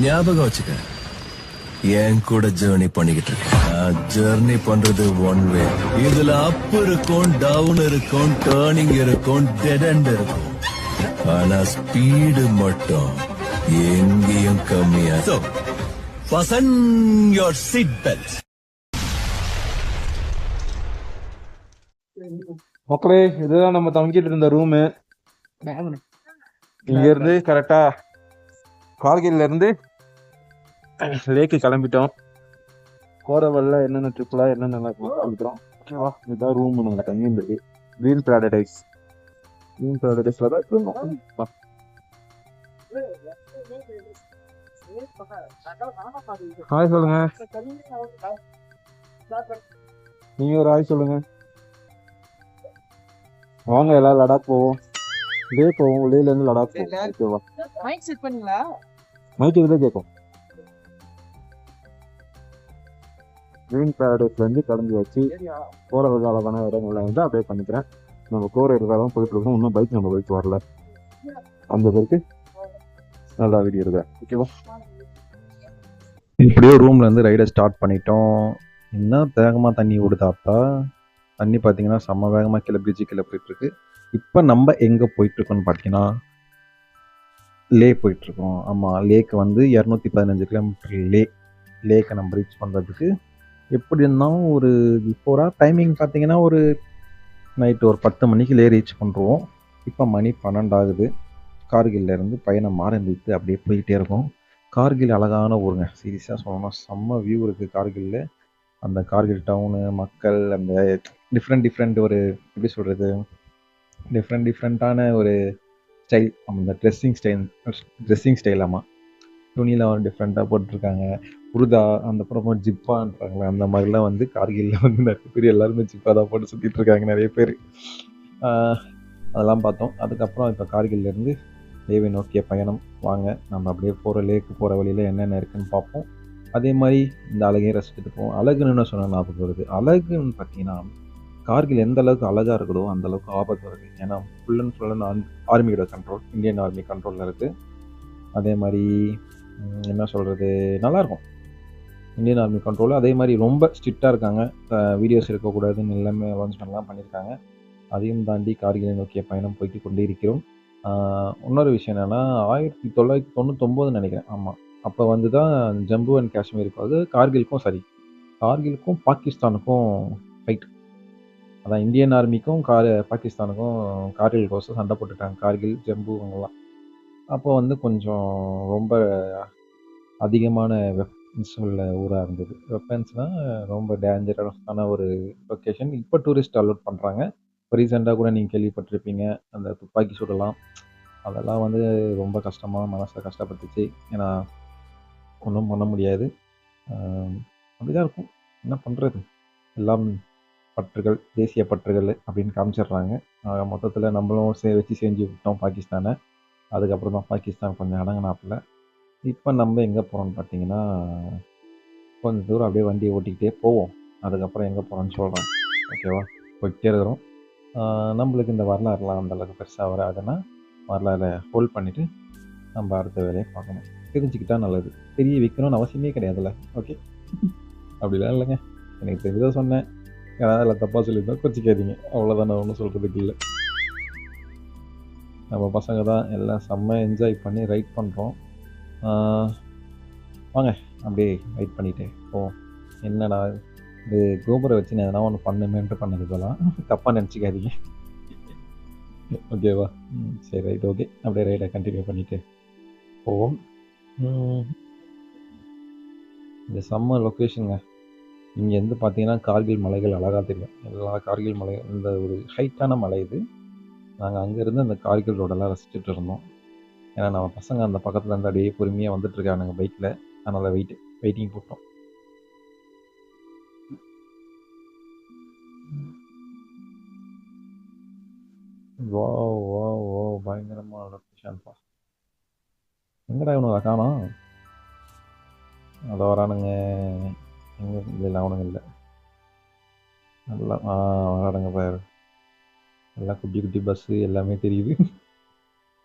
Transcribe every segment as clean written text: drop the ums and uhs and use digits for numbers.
ஞாபகம் வச்சுக்க, என் கூட ஜேர்னி பண்ணிக்கிட்டு இருக்கேன். ஜேர்னி பண்றது ஒன் வே. இதுல அப் இருக்கும், டவுன் இருக்கும், டேர்னிங் இருக்கும், டெட் எண்ட் இருக்கும். ஆனா ஸ்பீடு மட்டும் எங்கேயும் கம்மியா. So, fasten your seat belts. மக்களே, இதுதான் நம்ம தங்கிட்டு இருந்த ரூமு. இங்க இருந்து கரெக்டா கார்கில்ல இருந்து லேக்கு கிளம்பிட்டோம். போற வழில என்னென்ன ட்ரிப்லாம் என்னென்ன கிளம்பிட்டோம். ஓகேவா, இதுதான் ரூம் நாங்கள் தங்கியிருந்தது. Green Paradise. கிரீன் பேரடைஸ்ல தான் இருக்கோம். ஹாய் சொல்லுங்க. நீங்க ஒரு ஹாய் சொல்லுங்க. வாங்க எல்லாம் லடாக் போவோம். லே போவோம். லேல இருந்து லடாக் போவோம். ஓகேவா, மைக் செட் பண்ணீங்களா? மைக் இதுல கேட்கும். கிரீன் பேரடைஸ்ல இருந்து கிளம்பி வச்சு போற வழி அழகான இடங்கள்ல வந்து அப்படியே பண்ணிக்கிறேன். நம்ம போற இடத்துல போயிட்டு இருக்கோம். இன்னும் பைக் நம்ம பைக் வரல. அந்த பேருக்கு நல்லா வீடியோ இருக்கேன். ஓகேவா, இப்படியோ ரூம்ல இருந்து ரைடை ஸ்டார்ட் பண்ணிட்டோம். இன்னும் வேகமாக தண்ணி ஓடுதாப்பா. தண்ணி பார்த்தீங்கன்னா செம்ம வேகமாக கீழே போயிட்டு இருக்கு. இப்போ நம்ம எங்கே போயிட்டு இருக்கோம்னு பார்த்தீங்கன்னா லே போயிட்டு இருக்கோம். ஆமாம், லேக்கு வந்து 215 கிலோமீட்டர். லேக்கை நம்ம ரீச் பண்ணுறதுக்கு எப்படி இருந்தாலும் ஒரு பிஃபோராக டைமிங் பார்த்தீங்கன்னா ஒரு நைட்டு ஒரு 10 மணிக்கு லே ரீச் பண்ணுறோம். இப்போ மணி 12 ஆகுது. கார்கில்ல இருந்து பயணம் ஆரம்பித்து அப்படியே போயிட்டே இருக்கோம். கார்கில் அழகான ஊருங்க. சீரியஸாக சொல்லணும்னா செம்ம வியூ இருக்குது கார்கில்ல. அந்த கார்கில் டவுனு, மக்கள், அந்த டிஃப்ரெண்ட் ஒரு எப்படி சொல்கிறது, டிஃப்ரெண்ட்டான ஒரு ஸ்டைல். அந்த ட்ரெஸ்ஸிங் ஸ்டைல். ஆமாம், துணியில் ஒரு டிஃப்ரெண்ட்டாக போட்டிருக்காங்க. புருதா, அந்த அப்புறமா ஜிப்பான்றாங்களே, அந்த மாதிரிலாம் வந்து கார்கில்ல வந்து நிறைய பேர் எல்லாருமே ஜிப்பா தான் போட்டு சுற்றிட்டு இருக்காங்க நிறைய பேர். அதெல்லாம் பார்த்தோம். அதுக்கப்புறம் இப்போ கார்கில்லேருந்து லேவை நோக்கிய பயணம். வாங்க நம்ம அப்படியே போகிற லேக்கு போகிற வழியில் என்னென்ன இருக்குதுன்னு பார்ப்போம். அதே மாதிரி இந்த அழகையும் ரசிச்சுட்டு போவோம். அழகுன்னு சொன்ன ஞாபகம் வருது. அழகுன்னு பார்த்தீங்கன்னா கார்கில் எந்த அளவுக்கு அழகாக இருக்குதோ அந்த அளவுக்கு ஆபத்து வருது. ஏன்னா ஃபுல் அண்ட் ஆர்மியோட கண்ட்ரோல், இந்தியன் ஆர்மி கண்ட்ரோலில் இருக்குது. அதே மாதிரி என்ன சொல்கிறது, நல்லாயிருக்கும் இந்தியன் ஆர்மி கண்ட்ரோல். அதே மாதிரி ரொம்ப ஸ்ட்ரிக்டாக இருக்காங்க. வீடியோஸ் இருக்கக்கூடாதுன்னு எல்லாமே அனௌன்ஸ்மெண்ட்லாம் பண்ணியிருக்காங்க. அதையும் தாண்டி கார்கிலை நோக்கிய பயணம் போய்ட்டு கொண்டே இருக்கிறோம். இன்னொரு விஷயம் என்னென்னா 1999 நினைக்கிறேன். ஆமாம், அப்போ வந்து தான் ஜம்மு அண்ட் காஷ்மீருக்கு வந்து கார்கிலுக்கும் பாகிஸ்தானுக்கும் ஃபைட். அதான் இந்தியன் ஆர்மிக்கும் பாகிஸ்தானுக்கும் கார்கில் கோசம் சண்டை போட்டுட்டாங்க. கார்கில், ஜம்மு அவங்கெல்லாம். அப்போ வந்து கொஞ்சம் ரொம்ப அதிகமான வெப்பன்ஸ் உள்ள ஊராக இருந்தது. வெப்பன்ஸ்னால் ரொம்ப டேஞ்சரஸான ஒரு லொக்கேஷன். இப்போ டூரிஸ்ட் அலோட் பண்ணுறாங்க. இப்போ ரீசெண்டாக கூட நீங்கள் கேள்விப்பட்டிருப்பீங்க, அந்த துப்பாக்கி சூடெல்லாம். அதெல்லாம் வந்து ரொம்ப கஷ்டமாக மனசை கஷ்டப்பட்டுச்சு. ஏன்னா ஒன்றும் பண்ண முடியாது. அப்படி தான் இருக்கும், என்ன பண்ணுறது. எல்லாம் பற்றுகள், தேசிய பற்றுகள் அப்படின்னு காமிச்சிடுறாங்க. மொத்தத்தில் நம்மளும் வச்சு செஞ்சு விட்டோம் பாகிஸ்தானை. அதுக்கப்புறம் தான் பாகிஸ்தான் கொஞ்சம் அடங்கினாப்புல. இப்போ நம்ம எங்கே போகிறோம்னு பார்த்தீங்கன்னா, கொஞ்சம் தூரம் அப்படியே வண்டியை ஓட்டிக்கிட்டே போவோம். அதுக்கப்புறம் எங்கே போகிறோன்னு சொல்கிறோம். ஓகேவா, போய்கிட்டே இருக்கிறோம். நம்மளுக்கு இந்த வரலாறுலாம் அந்தளவுக்கு பெருசாக வராதுன்னா வரலாறை ஹோல்ட் பண்ணிவிட்டு நம்ம அடுத்த வேலையை பார்க்கணும். தெரிஞ்சுக்கிட்டா நல்லது. தெரிய வைக்கணும்னு அவசியமே கிடையாதுல்ல. ஓகே, அப்படிலாம் இல்லைங்க. எனக்கு தெரிஞ்சதை சொன்னேன். ஏதாவது இல்லை தப்பாக சொல்லியிருந்தா கோச்சிக்காதீங்க. அவ்வளோதான், நான் ஒன்றும் சொல்கிறதுக்கு இல்லை. நம்ம பசங்க தான் எல்லாம் செம்ம என்ஜாய் பண்ணி ரைட் பண்ணுறோம். வாங்க அப்படியே ரைட் பண்ணிவிட்டு போவோம். என்னடா இது கோபுரை வச்சு நான் எதனா ஒன்று பண்ணுமேன்ட்டு பண்ணது போலாம், தப்பாக நினச்சிக்காதீங்க. ஓகேவா, சரி ரைட், ஓகே. அப்படியே ரைடை கண்டினியூ பண்ணிவிட்டு போவோம். இந்த செம்ம லொக்கேஷனுங்க. இங்கேருந்து பார்த்தீங்கன்னா கார்கில் மலைகள் அழகாக தெரியும். எல்லா கார்கில் மலை, இந்த ஒரு ஹைட்டான மலை இது. நாங்கள் அங்கேருந்து அந்த கார்கில் ரோடெல்லாம் ரசிச்சுட்டு இருந்தோம். ஏன்னா நம்ம பசங்க அந்த பக்கத்தில் இருந்து அப்படியே பொறுமையாக வந்துட்டுருக்கானுங்க பைக்கில். அதனால் வெயிட்டிங் போட்டோம். வா வா வா பயங்கரமான லொக்கேஷன்ப்பா. எங்கடா இவனுங்க காணோம்? அதை வரானுங்க. எங்கே இல்லை, அவனுங்க இல்லை. நல்லா வரானுங்க பாரு. எல்லாம் குட்டி குட்டி பஸ்ஸு எல்லாமே தெரியுது.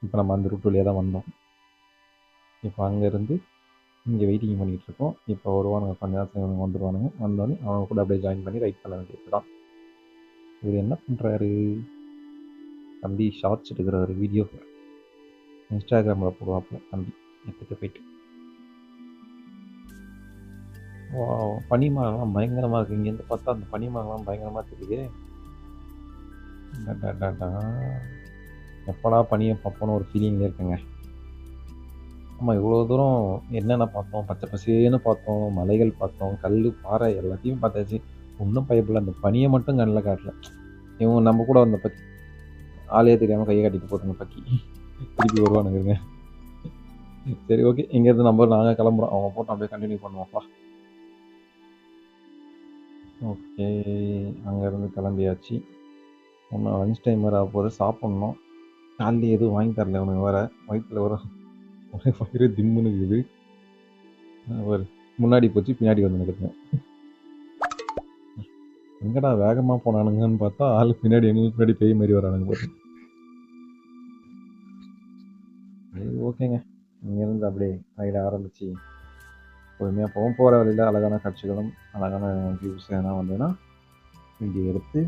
இப்போ நம்ம அந்த ரூட் வழியாக தான் வந்தோம். இப்போ அங்கேருந்து இங்கே வெயிட்டிங் பண்ணிகிட்டு இருக்கோம். இப்போ வருவானுங்க, கொஞ்ச நேரத்தில் இவனுங்க வந்துடுவானுங்க. வந்தோடனே அவனை கூட அப்படியே ஜாயின் பண்ணி ரைட் பண்ண வேண்டியது தான். இவர் என்ன பண்ணுறாரு தம்பி? ஷார்ட்ஸ் எடுக்கிறாரு, வீடியோ இன்ஸ்டாகிராமில் போடுவாப்புல தம்பி எடுத்துகிட்டு போயிட்டு. வா, பனிமரம்லாம் பயங்கரமாக இருக்குது. இங்கேருந்து பார்த்தா அந்த பனிமரம்லாம் பயங்கரமாக தெரியுது. எப்படா பனியை பார்ப்போன்னு ஒரு ஃபீலிங்கில் இருக்குங்க. ஆமாம், இவ்வளோ தூரம் என்னென்ன பார்த்தோம்? பச்சை பசேன்னு பார்த்தோம், மலைகள் பார்த்தோம், கல் பாறை எல்லாத்தையும் பார்த்தாச்சு. ஒன்றும் பயப்படல. அந்த பனியை மட்டும் கண்ணில் காட்டல. இவங்க நம்ம கூட வந்த பக்கி ஆளையே தெரியாமல் கையை காட்டிட்டு போட்டுங்க பக்கி. திருப்பி வருவானுங்க. சரி, ஓகே. இங்கேருந்து நாங்கள் கிளம்புறோம். அவங்க போட்டு அப்படியே கண்டினியூ பண்ணுவோம்ப்பா. ஓகே, அங்கேருந்து கிளம்பியாச்சு. ஒன்றும் லஞ்ச் டைம் வேறு ஆக போது, சாப்பிட்ணும். காலையில் எதுவும் வாங்கி தரல இவனுக்கு வேறு. வயிற்றில் வர ஒரே வயிறு திம்முன்னு இருக்குது. ஒரு முன்னாடி போச்சு, பின்னாடி வந்து நிற்கிறேன். எங்கடா வேகமாக போனானுங்கன்னு பார்த்தா ஆள் பின்னாடி எங்களுக்கு பின்னாடி பேய் மாதிரி வரானுங்க போட்டு. சரி, ஓகேங்க. இங்கேருந்து அப்படியே ரைட ஆரம்பித்து பொறுமையாக போகும். போகிற வழியில் அழகான காட்சிகளும் அழகான வியூஸ் எதனா வந்ததுன்னா வீடியோ எடுத்து.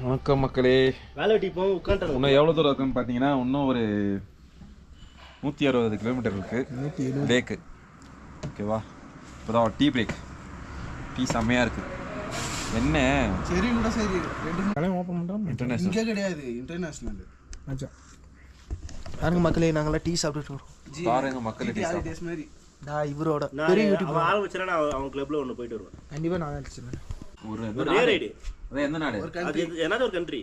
வணக்கம் மக்களே. வேலை வெட்டி போவோம், உட்காந்துட்டு இன்னும் எவ்வளோ தூரம் இருக்குன்னு பார்த்தீங்கன்னா, இன்னும் ஒரு 160 கிலோமீட்டர் இருக்குது லேக்கு. ஓகேவா? இப்போ தான் டீ பிரேக். டீ செம்மையாக இருக்குது. என்ன சரி கூட சரி, ரெண்டு கடையும் ஓப்பன் பண்ணுறோம். இன்டர்நேஷனல் இங்கே கிடையாது, இன்டர்நேஷ்னல். ஆச்சா பாருங்க மக்களே, நாங்களாம் டீ சாப்பிட்டுட்டு வரோம். பாருங்க மக்களே, டீ டேஸ் மாதிரி இவரோட பெரிய யூடியூப் ஆரம்பிச்சேன்னா அவன் கிளப்ல ஒன்று போயிட்டு வருவேன். கண்டிப்பாக நான் அடிச்சிருவேன். ஒரு ரேர் ஐடி. அது எந்த நாடு? அது என்னது ஒரு கண்ட்ரி.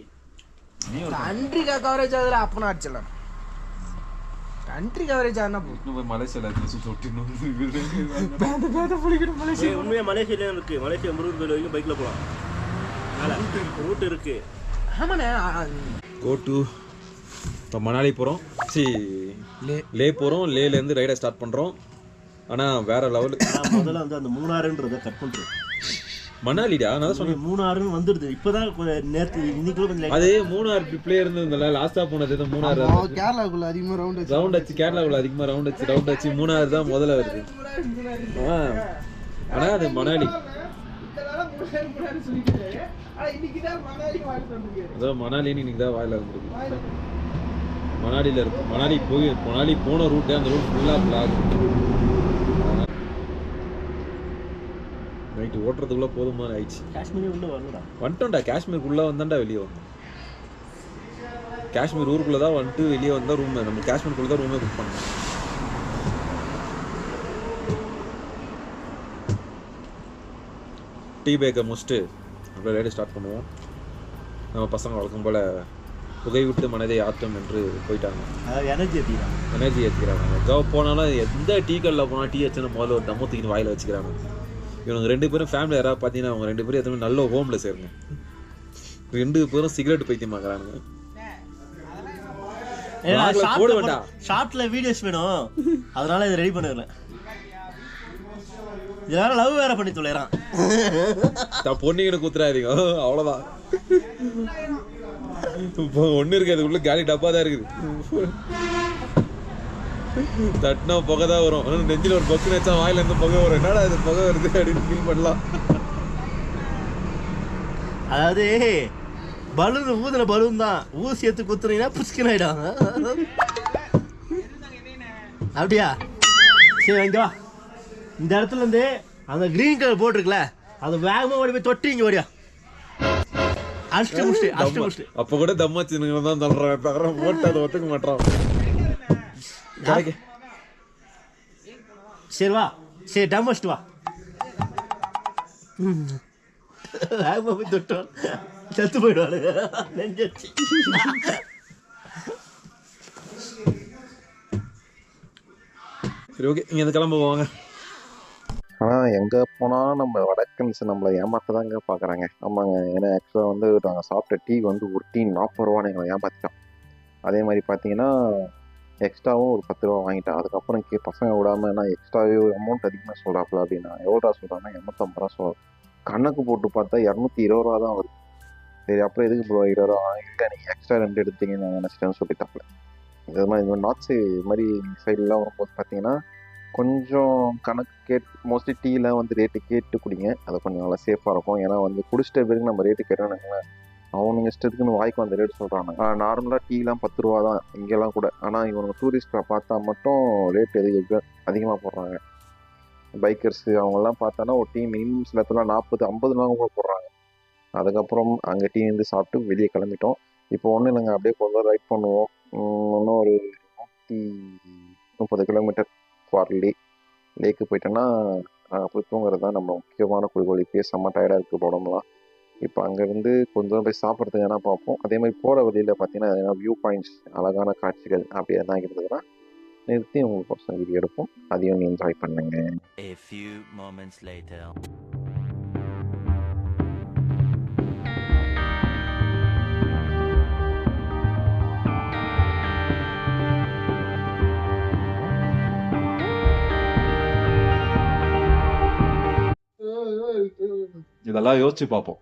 கண்ட்ரிக்கா கவரேஜ் ஆகுதுல, அப்போ நான் அடிச்சிடலாம். கண்ட்ரி கவரேஜ் ஆனால் போய் மலேசியாவில் உண்மையாக மலேசியாலே இருக்கு. மலேசியா முருகன் கோயில் வரைக்கும் பைக்கில் போகலாம். ரூட் இருக்கு. ஆமாண்ணே. கோ டு இப்போ மணாலி போகிறோம். லே போகிறோம். லேலேருந்து ரைடை ஸ்டார்ட் பண்ணுறோம். ஆனால் வேறு லெவலு. முதல்ல வந்து அந்த மூணாறுன்றதை கட் பண்ணுறோம். மணாலிடா, நான் சொன்னேன் மூணாறுன்னு வந்துடுது இப்போதான். நேற்று இன்னைக்குள்ள கொஞ்சம் அதே மூணாறு ட்ரிப்லே இருந்ததுல லாஸ்டா போனது தான் மூணாறு. கேரளாக்குள்ள அதிகமாக ரவுண்ட் அடிச்சு கேரளாக்குள்ள அதிகமாக ரவுண்ட் அடிச்சு மூணாறு தான் முதல்ல வருது. ஆனால் அது மணாலி. அதான் மணாலின்னு இன்னைக்கு தான் வாயில வந்துருக்கு. மணாலியில் இருக்கும். மணாலி போன ரூட்டு, அந்த ரூட் ஃபுல்லாக பிளாக். நைட்டு ஓட்டுறதுக்குள்ளே போதுமான ஆயிடுச்சு. காஷ்மீர் உள்ள வரணும்டா. வந்துட்டோம்டா. காஷ்மீருக்குள்ளே வந்தாண்டா வெளியே வந்தோம். காஷ்மீர் ஊருக்குள்ளே தான் வந்துட்டு வெளியே வந்தால் ரூம். நம்ம காஷ்மீருக்குள்ளே தான் ரூமே புக் பண்ணோம். டீ பேக்கை முடிச்சுட்டு அப்படியே ரைடு ஸ்டார்ட் பண்ணுவோம். நம்ம பசங்க வழக்கம் போல் புகை விட்டு மனதை ஆட்டம் என்று போயிட்டாங்க. எனர்ஜி ஏற்றிக்கிறாங்க. எங்கே போனாலும் எந்த டீ கடையில் போனால் டீ வச்சுன்னு முதல்ல ஒரு தம்மு தூக்கின்னு வாயில் வச்சுக்கிறாங்க. இவங்க 2 பேரும் ஃபேமிலி யாராவது பார்த்தீங்கன்னா அவங்க 2 பேரும் எத்தனை நல்ல ஹோமில் சேருங்க. 2 பேரும் சிகரெட் பைத்தியமாக்குறானுங்க. போட வேண்டாம், ஷார்ட்ல வீடியோஸ் வேணும், அதனால இதை ரெடி பண்ணிடுறேன். வேற லவ் வேற பண்ணி தொலைறான். பொண்ணுங்கன்னு குத்துறாதீங்க, அவ்வளோதான். இப்போ ஒன்று இருக்கு, அதுக்குள்ள காலி டப்பா தான் இருக்குது. தட்டினா புகை தான் வரும். ஆனால் நெஞ்சில் ஒரு பக்கு வச்சா வாயில இருந்து புகை வரும். என்னடா இது புகை வருது அப்படின்னு ஃபீல் பண்ணலாம். அதாவது பலூன் ஊதுன பலூன் தான், ஊசி எடுத்து குத்துனீங்கன்னா புஷ்கின் ஆயிடும். அப்படியா? சரி இங்க வா. இந்த இடத்துல இருந்து அந்த கிரீன் கலர் போட்டிருக்குல, அது வேகமாக ஓடி போய் தொட்டி இங்கே ஓடியா. அப்ப கூட தம்மாச்சுன்னு தான் சொல்றேன், தவிர போட்டு அதை ஒத்துக்க மாட்டான். சரி வா, சரி டம் வச்சுட்டு வா. வேகமாக போய் தொட்டோம், செத்து போயிடுவாரு. நெஞ்சச்சு. சரி ஓகே, இங்கே கிளம்ப போவாங்க. ஆனால் எங்கே போனாலும் நம்ம வடக்கன்ஸ் நம்மளை ஏமாற்ற தாங்க பார்க்குறாங்க. ஆமாங்க, ஏன்னா ஆக்சுவலாக வந்து நாங்கள் சாப்பிட்ட டீ வந்து ஒரு டீ 40 ரூபான்னு எங்களை ஏமாற்றிட்டோம். அதே மாதிரி பார்த்தீங்கன்னா எக்ஸ்ட்ராவும் ஒரு 10 ரூபா வாங்கிட்டேன். அதுக்கப்புறம் பசங்க விடாமல் நான் எக்ஸ்ட்ராவே அமௌண்ட் அதிகமாக சொல்கிறாப்புல அப்படின்னா எவ்வளோ சொல்கிறாங்கன்னா 850 ரூபா சொல்கிறேன். கணக்கு போட்டு பார்த்தா 220 ரூபா தான் வருது. சரி அப்புறம் எதுக்கு ப்ரோ 20 ரூபா வாங்கிட்டு நீங்கள் எக்ஸ்ட்ரா 2 எடுத்தீங்கன்னு நான் நினச்சிட்டேன்னு சொல்லிட்டாப்புல. இது மாதிரி நார்த் சைடு இது மாதிரி சைட்லாம் வரும்போது பார்த்தீங்கன்னா கொஞ்சம் கணக்கு மோஸ்ட்லி டீலாம் வந்து ரேட்டு கேட்டு குடிங்க. அது கொஞ்சம் நல்லா சேஃபாக இருக்கும். ஏன்னா வந்து குடிச்சிட்ட பிறகு நம்ம ரேட்டு கேட்டோம்னா அவனுங்க இஷ்டத்துக்குன்னு வாய்க்கு வந்த ரேட் சொல்கிறாங்க. நார்மலாக டீலாம் 10 ரூபா தான் இங்கெல்லாம் கூட. ஆனால் இவனுங்க டூரிஸ்ட்டை பார்த்தா மட்டும் ரேட் அதிகமாக போடுறாங்க. பைக்கர்ஸு அவங்கெல்லாம் பார்த்தோன்னா ஒரு டீ மினிமம் சில இடத்துல 40-50 கூட போடுறாங்க. அதுக்கப்புறம் அங்கே டீ வந்து சாப்பிட்டு வெளியே கிளம்பிட்டோம். இப்போ ஒன்றும் இல்லைங்க, அப்படியே கொஞ்சம் ரைட் பண்ணுவோம். இன்னும் ஒரு 130 கிலோமீட்டர் குவார்லி லேக்கு போயிட்டோன்னா போய் தூங்குறது தான் நம்ம முக்கியமான குறிக்கோள். இப்போயே செம்ம டயர்டாக இருக்குது உடம்புலாம். இப்போ அங்கேருந்து கொஞ்சம் போய் சாப்பிட்றதுக்கு எதனா பார்ப்போம். அதே மாதிரி போகிற வழியில் பார்த்தீங்கன்னா எதனா வியூ பாயிண்ட்ஸ், அழகான காட்சிகள் அப்படி எதனா இருந்ததுன்னா நிறுத்தி உங்களுக்கு ஒரு வீடியோ எடுப்போம். அதையும் என்ஜாய் பண்ணுங்க. A few moments later. இதெல்லாம் யோசிச்சு பார்ப்போம்.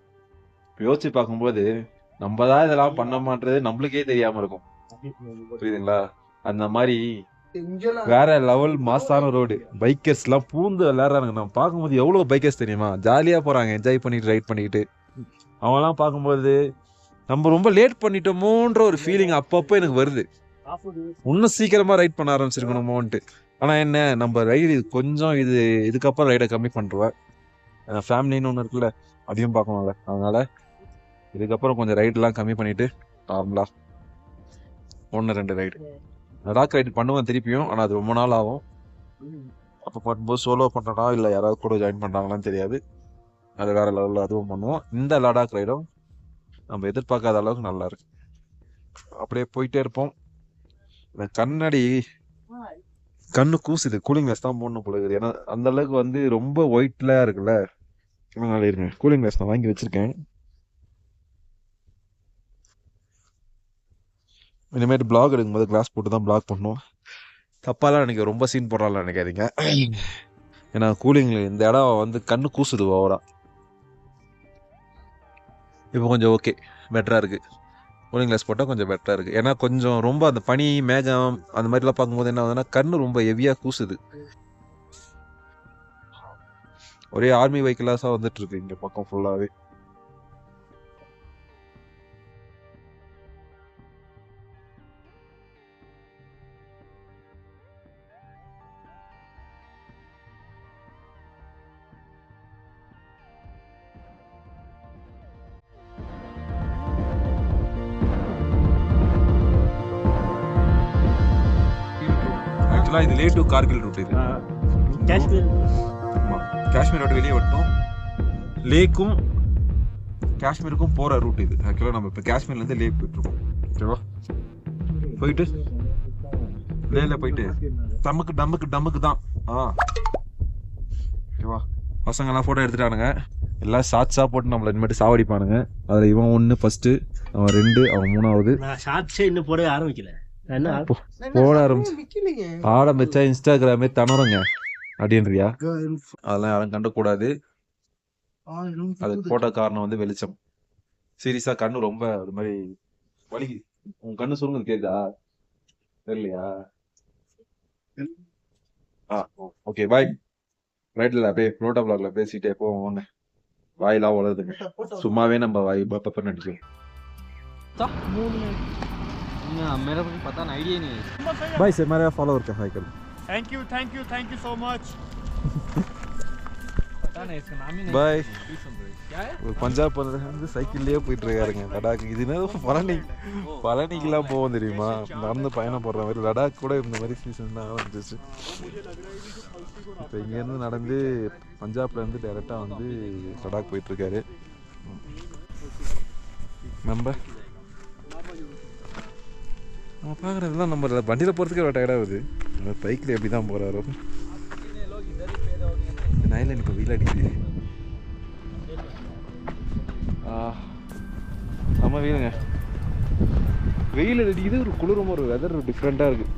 யோசிச்சு பார்க்கும்போது நம்ம தான் இதெல்லாம் பண்ண மாட்டது நம்மளுக்கே தெரியாம இருக்கும். புரியுதுங்களா? அந்த மாதிரி வேற லெவல் மாசான ரோடு, பைக்கர்ஸ் எல்லாம் பூந்து விளையாடுறாங்க. நம்ம பார்க்கும்போது எவ்வளவு பைக்கர்ஸ் தெரியுமா, ஜாலியா போறாங்க, என்ஜாய் பண்ணிட்டு ரைட் பண்ணிட்டு. அவங்கெல்லாம் பார்க்கும்போது நம்ம ரொம்ப லேட் பண்ணிட்டோமோன்ற ஒரு ஃபீலிங் அப்பப்போ எனக்கு வருது. இன்னும் சீக்கிரமா ரைட் பண்ண ஆரம்பிச்சிருக்கணுமோன்ட்டு. ஆனா என்ன, நம்ம ரைடு கொஞ்சம் இதுக்கப்புறம் ரைடை கம்மி பண்ணுவேன். ஃபேமிலின்னு ஒன்று இருக்குல்ல, அதையும் பார்க்கணும்ல. அதனால இதுக்கப்புறம் கொஞ்சம் ரைடெலாம் கம்மி பண்ணிட்டு நார்மலாக 1-2 ரைடு லடாக் ரைடு பண்ணுவேன் திருப்பியும். ஆனால் அது ரொம்ப நாள் ஆகும். அப்போ பண்ணும்போது சோலோ பண்ணுறனா இல்லை யாராவது கூட ஜாயின் பண்ணுறாங்களான்னு தெரியாது. அது வேற லெவலில் அதுவும் பண்ணுவோம். இந்த லடாக் ரைடும் நம்ம எதிர்பார்க்காத அளவுக்கு நல்லா இருக்கு. அப்படியே போயிட்டே இருப்போம். இந்த கண்ணு கூசுது. கூலிங் கிளாஸ் தான் போடணும் போல இருக்குது. ஏன்னா அந்த அளவுக்கு வந்து ரொம்ப ஒயிட்ல இருக்குல்ல. அதனால இருங்க, கூலிங் கிளாஸ் நான் வாங்கி வச்சிருக்கேன். இனிமேட்டு பிளாக் எடுக்கும்போது கிளாஸ் போட்டு தான் பிளாக் பண்ணணும். தப்பாலாம் எனக்கு ரொம்ப சீன் போடுறாள் நினைக்காதீங்க. ஏன்னா கூலிங் இந்த இடம் வந்து கண்ணு கூசுது ஓவரா. இப்போ கொஞ்சம் ஓகே, பெட்டராக இருக்குது. கூலிங் கிளாஸ் போட்டால் கொஞ்சம் பெட்டராக இருக்குது. ஏன்னா கொஞ்சம் ரொம்ப அந்த பனி மேகம் அந்த மாதிரிலாம் பார்க்கும்போது என்ன ஆகுதுன்னா கண்ணு ரொம்ப ஹெவியாக கூசுது. ஒரே ஆர்மி வெஹிக்கிளாஸாக வந்துட்டு இருக்கு இங்கே பக்கம் ஃபுல்லாகவே. ஆக்சுவலாக இது லே டு கார்கில் ரூட். இது காஷ்மீர் காஷ்மீரோட வெளியே விட்டோம். லேக்கும் காஷ்மீருக்கும் போகிற ரூட் இது. ஆக்சுவலாக நம்ம இப்போ காஷ்மீர்லேருந்து லேக் போயிட்டுருக்கோம். ஓகேவா? போயிட்டு லேல போயிட்டு டம்முக்கு தான். ஓகேவா? பசங்கள்லாம் ஃபோட்டோ எடுத்துட்டானுங்க. எல்லாம் ஷார்ட்ஸாக போட்டு நம்மளை இனிமேட்டு சாவடிப்பானுங்க. அதில் இவன் 1 ஃபர்ஸ்ட்டு, அவன் 2, அவன் 3வது. நான் ஷார்ட்ஸே இன்னும் போடவே ஆரம்பிக்கல. போட ஆரம்பிச்சா இன்ஸ்டாகிராமே தணருங்க அப்படின்றியா? அதெல்லாம் யாரும் கண்டக்கூடாது. அதுக்கு போட்ட காரணம் வந்து வெளிச்சம். சீரியஸா கண்ணு ரொம்ப ஒரு மாதிரி வலிக்குது. உன் கண்ணு சொல்லுங்க, கேக்குதா? தெரியலையா? Okay bye. ரைட்ல அப்படியே ப்ரோட்டா பிளாக்ல பேசிட்டே போவோம். வாயெல்லாம் வளருதுங்க. சும்மாவே நம்ம வாய் பப்ப நடிச்சோம். मेरा को पता नहीं, आइडिया नहीं है भाई से मेरा फॉलोअर का हाई कर. Thank you so much. पता नहीं इसका नाम ही नहीं. बाय. क्या है? ஒரு பஞ்சாப் வந்து சைக்கிள்லயே போயிட்டு இருக்காருங்க லடாக். இது என்ன பழனிக்கெல்லாம் போவோம் தெரியுமா? நடந்து பயணம் போடுற மாதிரி லடாக் கூட இந்த மாதிரி சீசன் தான் ஆரம்பிச்சிச்சு. இப்போ இங்கேருந்து நடந்து பஞ்சாப்ல இருந்து டைரெக்டாக வந்து லடாக் போயிட்டு இருக்காரு. நம்ம பார்க்குறதுலாம் நம்ம வண்டியில் போகிறதுக்கே ஒரு டயர்டாகுது. பைக்கில் எப்படி தான் போகிறாரோ. நைலில் இப்போ வெயில் அடிக்குது. நம்ம வெயிலுங்க, வெயில் அடிக்குது. ஒரு குளிரும், ஒரு வெதர் டிஃப்ரெண்ட்டாக இருக்குது.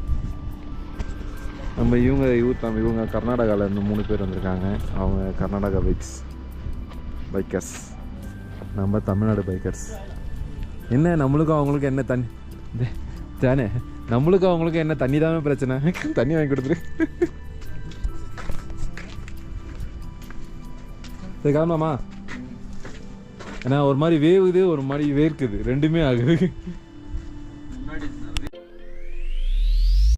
நம்ம இவங்க கர்நாடகாவில் இருந்து 3 பேர் வந்திருக்காங்க. அவங்க கர்நாடகா பைக்கர்ஸ், நம்ம தமிழ்நாடு பைக்கர்ஸ். என்ன நம்மளுக்கும் அவங்களுக்கும் என்ன தானே, நம்மளுக்கும் அவங்களுக்கும் என்ன தண்ணி தானே பிரச்சனை. தண்ணி வாங்கி கொடுத்துரு. சரி கிளம்பலாமா? ஏன்னா ஒரு மாதிரி வேவுது, ஒரு மாதிரி வேர்க்குது, ரெண்டுமே ஆகுது.